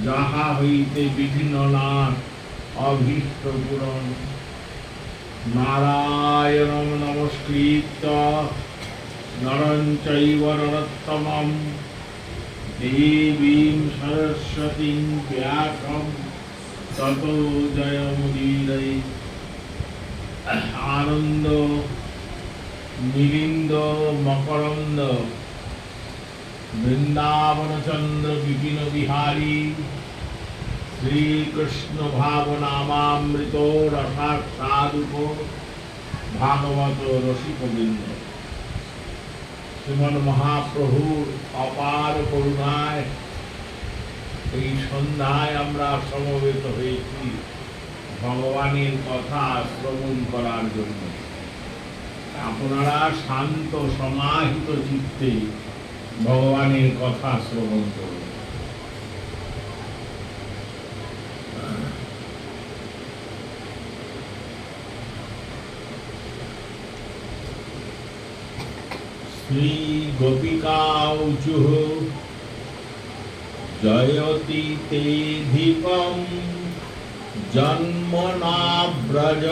যাহা হইতে বিঘ্ন নাশ অভীষ্ট পূরণ। নারায়ণং নমস্কৃত্য নরং চৈব নরোত্তমং দেবীং সরস্বতীং ব্যাসং ততো জয়মুদীরয়ে। আনন্দ মিলিন্দ মকরন্দ বৃন্দাবন চন্দ্র বিপিন বিহারী শ্রীকৃষ্ণ ভাবনামামৃত রসাস্বাদুপ ভাগবত রসিকবৃন্দ। শ্রীমন মহাপ্রভুর অপার করুণায় এই সন্ধ্যায় আমরা সমবেত হয়েছি ভগবানের কথা শ্রবণ করার জন্য। আপনারা শান্ত সমাহিত চিত্তে ভগবানের কথা শ্রবণ করুন। শ্রী গোপিকাউচুঃ জয়তি তে ধীপম জন্মনা ব্রজ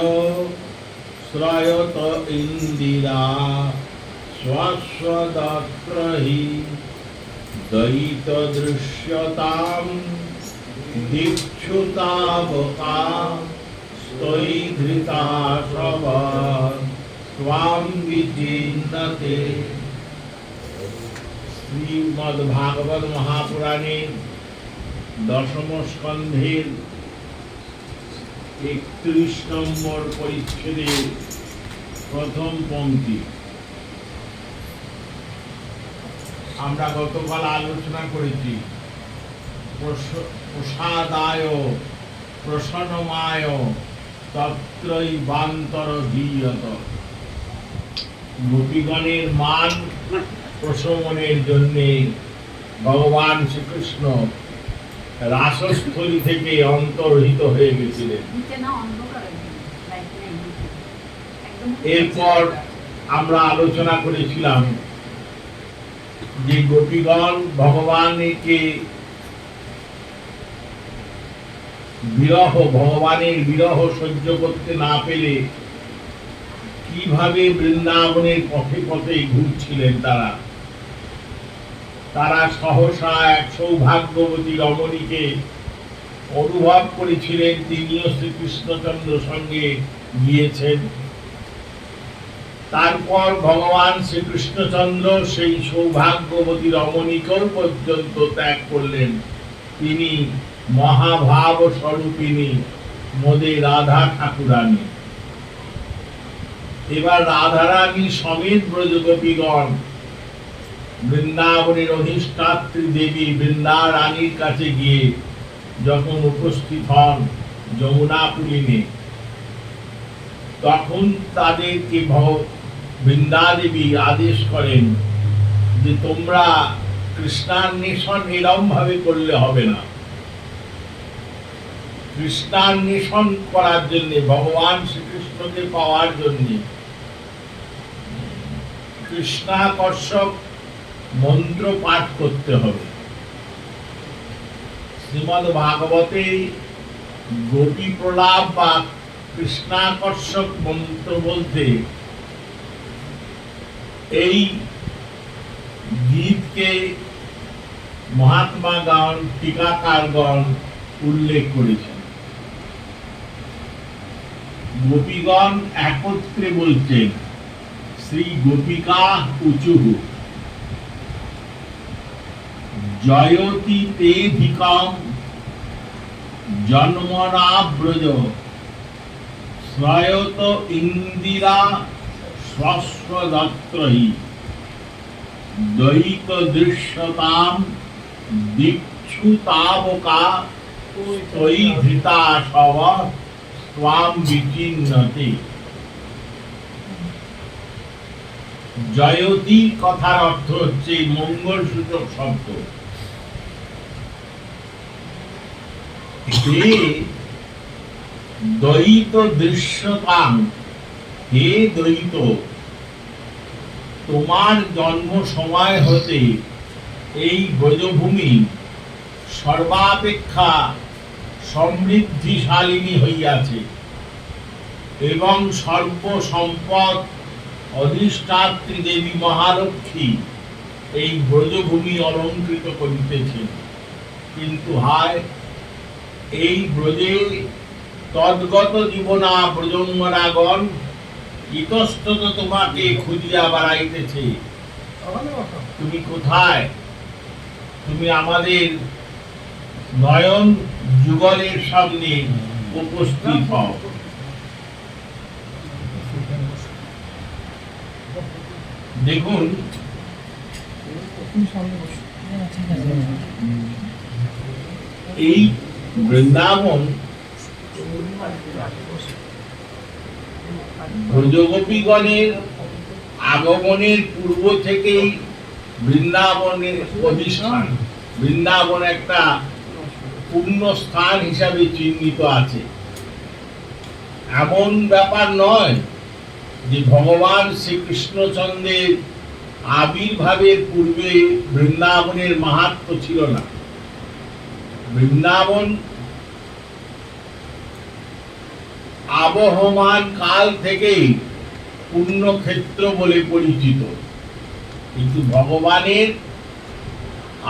শ্রয়ত ইন্দিরা স্বস্বদত্র হি দয়িত দৃশ্যতাম দীক্ষুতাবকা স্তৈ ধৃতা সব স্বাম বিচিন্নতে। শ্রীমদ্ ভাগবত মহাপুরাণের দশম স্কন্ধের 31 নম্বর পরিচ্ছেদের প্রথম পংক্তি আমরা গতকাল আলোচনা করেছি। প্রসাদায় প্রসন্নমায় তত্রৈবান্তর গীয়ত। গোপীগণের মান প্রশমনের জন্য ভগবান শ্রীকৃষ্ণ রাসস্থলী থেকে অন্তর্হিত হয়ে গেছিলেন। এরপর আমরা আলোচনা করেছিলাম যে গোপীগণ ভগবানকে ভগবানের বিরহ সহ্য করতে না পেরে কিভাবে বৃন্দাবনের পথে পথে ঘুরছিলেন। তারা সহসা এক সৌভাগ্যবতী রমণীকে অনুভব করেছিলেন, তিনিও শ্রীকৃষ্ণচন্দ্র সঙ্গে গিয়েছেন। তারপর ভগবান শ্রীকৃষ্ণচন্দ্র সেই সৌভাগ্যবতী রমণীকেও পর্যন্ত ত্যাগ করলেন। তিনি মহাভাব স্বরূপিণী মোদে রাধা ঠাকুরানী। এবার রাধারানী সমেত ব্রজগোপীগণ বৃন্দাবনের অধিষ্ঠাত্রী দেবী বৃন্দা রানীর কাছে গিয়ে যখন উপস্থিত হন যমুনা পুলিনে, তখন তাদেরকে বৃন্দা দেবী আদেশ করেন যে তোমরা কৃষ্ণান্বেষণ এরম ভাবে করলে হবে না। কৃষ্ণান্বেষণ করার জন্য, ভগবান শ্রীকৃষ্ণকে পাওয়ার জন্য কৃষ্ণাকর্ষক মন্ত্র পাঠ করতে হবে। শ্রীমদ্ ভাগবতে গোপী প্রলাপ বা কৃষ্ণাকর্ষক মন্ত্র বলতে এই গীতকে মহাত্মাগণ টিকাকারগণ উল্লেখ করেছেন। গোপীগণ একত্রে বলছেন শ্রী গোপিকা উচুঃ জয়তি তে ধিকং জন্মনা ব্রজ শ্রয়ত ইন্দিরা স্বস্বদত্রহি দয়িত দৃশ্যতাম দীক্ষুতাবকা ত্বয়ি ধৃতা সব স্বাম বিচিন্নতে। জয়তী কথার অর্থ হচ্ছে মঙ্গল সূচক শব্দ। হে দ্বৈত দৃশ্যতাম, হে দ্বৈত, তোমার জন্ম সময় হতে এই ব্রজভূমি সর্বাপেক্ষা সমৃদ্ধিশালিনী হইয়াছে এবং সর্বসম্পদ অধিষ্ঠাত্রী দেবী মহালক্ষ্মী এই ব্রজভূমি অলঙ্কৃত করিতেছেন। কিন্তু হায়, এই ব্রজে তদ্গত জীবনা ব্রজঙ্গনাগণ ইতস্তত তোমাকে খুঁজিয়া বেড়াইতেছে। তুমি কোথায়? তুমি আমাদের নয়ন যুগলের সামনে উপস্থিত হও। দেখুন, এই বৃন্দাবন ব্রজগোপীগণের আগমনের পূর্ব থেকেই বৃন্দাবনের অধিষ্ঠান। বৃন্দাবন একটা পূর্ণ স্থান হিসাবে চিহ্নিত আছে। এমন ব্যাপার নয় যে ভগবান শ্রীকৃষ্ণচন্দ্রের আবির্ভাবের পূর্বে বৃন্দাবনের মাহাত্ম্য ছিল না। বৃন্দাবন আবহমান কাল থেকেই পুণ্যক্ষেত্র বলে পরিচিত, কিন্তু ভগবানের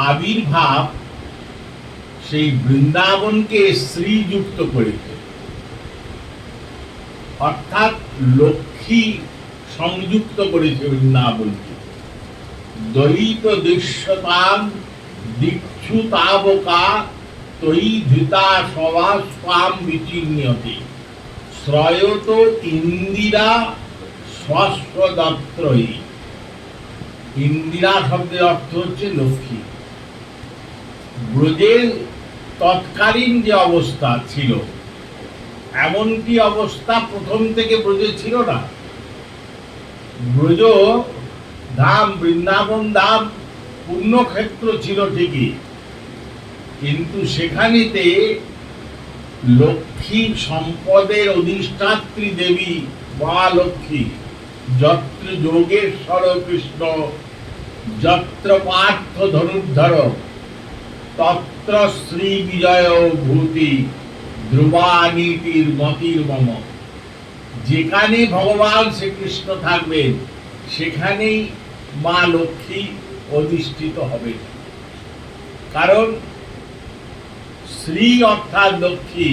আবির্ভাব সেই বৃন্দাবনকে শ্রীযুক্ত করেছে, অর্থাৎ লক্ষ্মী সংযুক্ত করেছে বৃন্দাবনকে। দয়িত দৃশ্যতাম দীক্ষু তাবকা তৈ ধৃতা সভাস্বাম বিচিন্যতে শ্রয়ত ইন্দিরা স্বস্বদত্রয়ী। ইন্দিরা শব্দের অর্থ হচ্ছে লক্ষ্মী। ব্রজের তৎকালীন যে অবস্থা ছিল, এমনটি অবস্থা প্রথম থেকে ব্রজে ছিল না। ব্রজ ধাম, বৃন্দাবন ধাম পুণ্যক্ষেত্র ছিল ঠিকই, কিন্তু সেখানেতে লক্ষ্মী সম্পদের অধিষ্ঠাত্রী দেবী মহালক্ষ্মী, যত্র যোগেশ্বর কৃষ্ণ যত্র পার্থ ধনুর্ধর তত্র শ্রী বিজয় ভূতি ধ্রুবানীতির মতির মম। যেখানে ভগবান শ্রীকৃষ্ণ থাকবেন সেখানেই মা লক্ষ্মী অধিষ্ঠিত হবে, কারণ শ্রী অর্থাৎ লক্ষ্মী,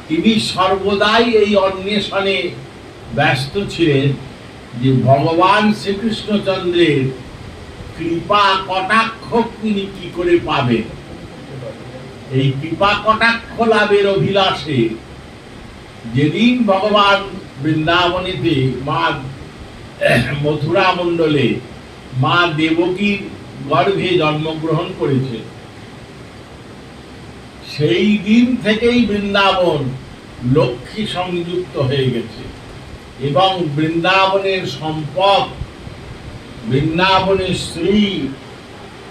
তিনি সর্বদাই এই অন্বেষণে ব্যস্ত ছিলেন যে ভগবান শ্রীকৃষ্ণচন্দ্রের কৃপা কটাক্ষ তিনি কি করে পাবেন। এই কৃপা কটাক্ষ লাভের অভিলাষে যেদিন ভগবান বৃন্দাবনেতে মা মথুরা মণ্ডলে মা দেবকীর গর্ভে জন্মগ্রহণ করেছে, সেই দিন থেকেই বৃন্দাবন লক্ষ্মী সংযুক্ত হয়ে গেছে এবং বৃন্দাবনের সম্পদ, বৃন্দাবনের শ্রী,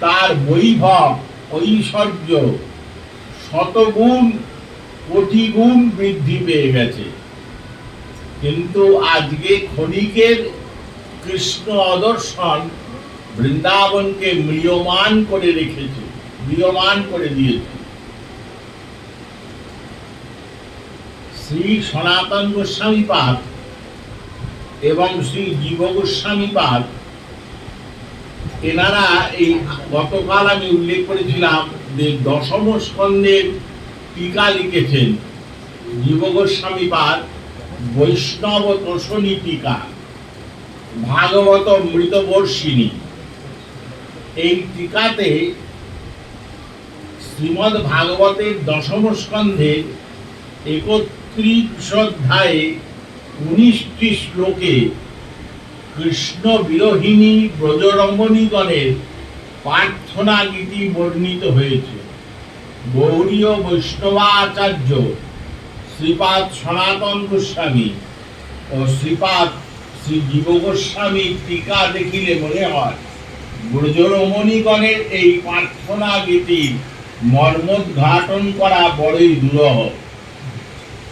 তার বৈভব ঐশ্বর্য শতগুণ কোটি গুণ বৃদ্ধি পেয়ে গেছে। কিন্তু আজকে ক্ষণিকের কৃষ্ণ অদর্শন বৃন্দাবনকে ম্রিয়মান করে রেখেছে, ম্রিয়মান করে দিয়েছে। শ্রী সনাতন গোস্বামীপাদ এবং শ্রী জীব গোস্বামীপাদ, এনারা এই গতকাল আমি উল্লেখ করেছিলাম যে দশম স্কন্ধের টিকা লিখেছেন। জীব গোস্বামীপাদ বৈষ্ণব তোষণী টিকা, ভাগবত মৃতবর্ষিণী। এই টিকাতে শ্রীমদ্ ভাগবতের দশম স্কন্ধের 31 অধ্যায়ে 19টি শ্লোকে কৃষ্ণ বিরোহিণী ব্রজরমণীগণের প্রার্থনা গীতি বর্ণিত হয়েছে। গৌড়ীয় বৈষ্ণবাচার্য শ্রীপাদ সনাতন গোস্বামী ও শ্রীপাদ শ্রী জীব গোস্বামী টিকা দেখিলে মনে হয় ব্রজরমণীগণের এই প্রার্থনা গীতির মর্মোদ্ঘাটন করা বড়ই দুরূহ।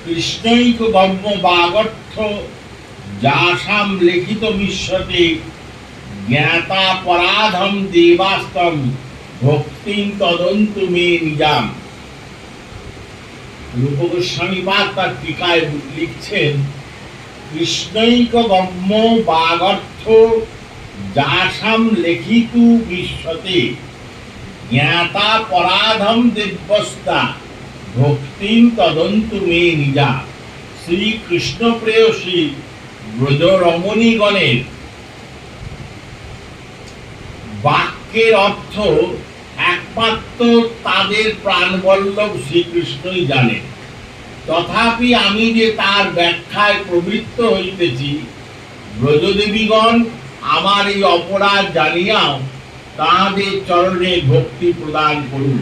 কৃষ্ণৈক গম্য বাগর্থ যাসাম লিখিত মিশ্যতে জ্ঞাতা পরাধম দেবাস্তম ভক্তিং তদন্তু মে নিজাম। রূপ গোস্বামী পাদ তার টিকায় লিখছেন, কৃষ্ণৈক গম্য বাগর্থ যাসাম লেখিতু বিশ্বতে জ্ঞাতা পরাধম দিব্যস্তা ভক্তিং তদন্তু মে নিজা। শ্রীকৃষ্ণ প্রেয়সী ব্রজ রমণীগণের বাক্যের অর্থ একমাত্র তাদের প্রাণবল্লভ শ্রীকৃষ্ণই জানেন। তথাপি আমি যে তার ব্যাখ্যায় প্রবৃত্ত হইতেছি, ব্রজদেবীগণ আমার এই অপরাধ জানিয়াও তাঁদের চরণে ভক্তি প্রদান করুন।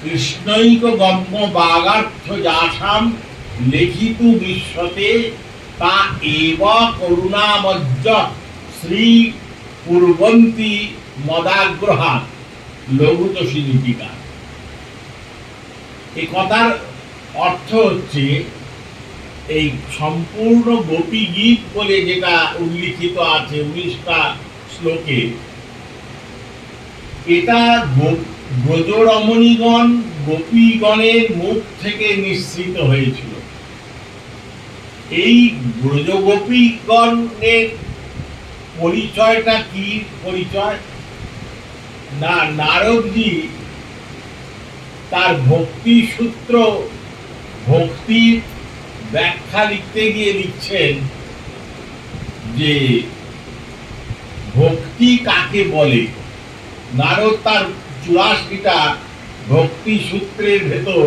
কৃষ্ণৈক গম্য বাগার্থ যাসাম লিখিতু বিশ্বতে তা এব করুণামজ্জ শ্রী পূর্বন্তী মদাগ্রহাৎ। লঘুতোষী দীপিকা। এই কথার অর্থ হচ্ছে, এই সম্পূর্ণ গোপী গীত বলে যেটা উল্লিখিত আছে 19টা শ্লোকে, এটা ব্রজরমণীগণ গোপীগণের মুখ থেকে নিঃসৃত হয়েছিল। এই ব্রজগোপীগণের পরিচয়টা কি পরিচয় না, নারদজি তার ভক্তি সূত্র, ভক্তির ব্যাখ্যা লিখতে গিয়ে লিখছেন যে ভক্তি কাকে বলে। নারদ তার 84টা ভক্তি সূত্রের ভেতর